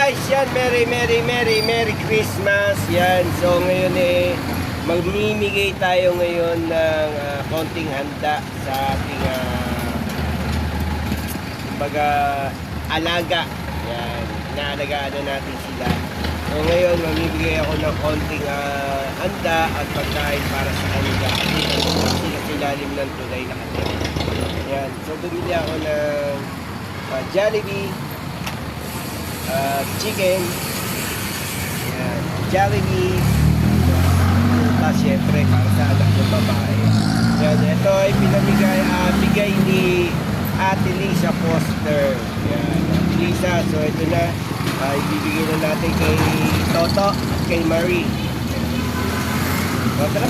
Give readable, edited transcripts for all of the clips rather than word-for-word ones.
guys, yan, Merry Christmas. Yan, so ngayon magmimigay tayo ngayon ng konting handa sa ating kumbaga alaga. Yan, inaalagaan na natin sila. So ngayon, mamibigay ako ng konting handa at pagkain para sa kanila. Kasi sila silalim ng tulay na kanila. Yan, so bumili ako ng Jollibee, chicken, yan, Jollibee, tapos syempre para sa anak ng babae. Yan, ito ay bigay ni Ate Lisa Foster. Yan, Ate Lisa, so ito na, ibibigay na natin kay Toto at kay Marie. So, tara.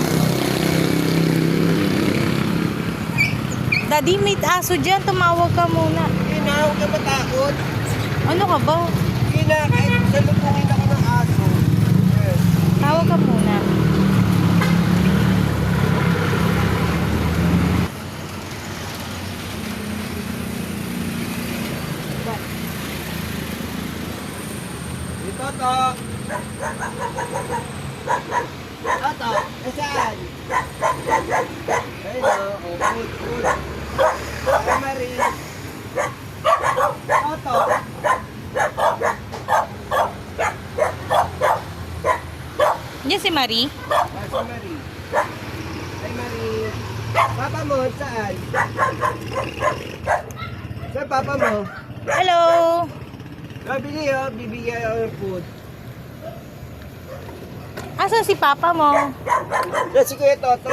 Daddy, may aso dyan. Tumawag ka muna. Huwag ka matakot. Ano ka ba? Kahit salubungin ako ng aso. Yes. Tawag ka muna. Toto! Toto! Nasaan? Ayun o. Good. Ay, Marie. Toto! Yan si Marie. Si Marie. Ay, Marie. Papa mo, saan? Saan papa mo? Hello. Bibigyan ako ng food. Asa si Papa mo? Si Kuya Toto.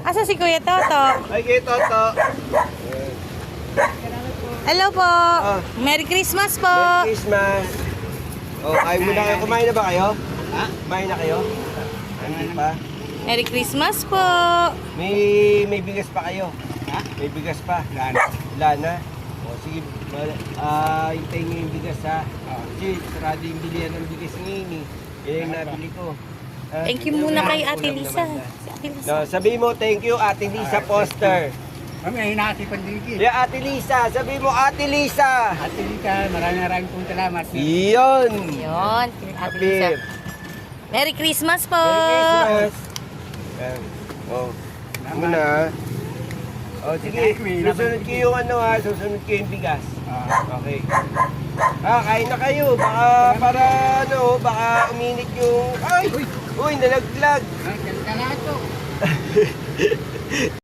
Asa si Kuya Toto? Ay, Kuya Toto. Hello po. Merry Christmas po. Merry Christmas. Oh, kain muna kayo. Kumain na ba kayo? Ha? Kumain na kayo? Hindi pa. Merry Christmas po. May bigas pa kayo? Ha? May bigas pa? Wala na. O, sige. Hintayin nyo yung bigas ha. Kasi sarado yung bilihan ng bigas ngayon eh. Yan yung nabili ko. Thank you muna kay Ate Lisa. Si Ate Lisa. No, sabi mo thank you Ate Lisa Foster. Kami hinati pandikit. Yeah, Ate Lisa. Sabi mo Ate Lisa. Ate Lisa, maraming pong salamat. Yun. Yun. Ate Lisa. Kapit. Merry Christmas po. Merry Christmas. Yan. Oh. Muna. Oh, sige. Susunod ko yung susunod ko yung bigas. Okay. Kain na kayo. Baka uminit yung... Ay! Uy, nalaglag. Ang kalato.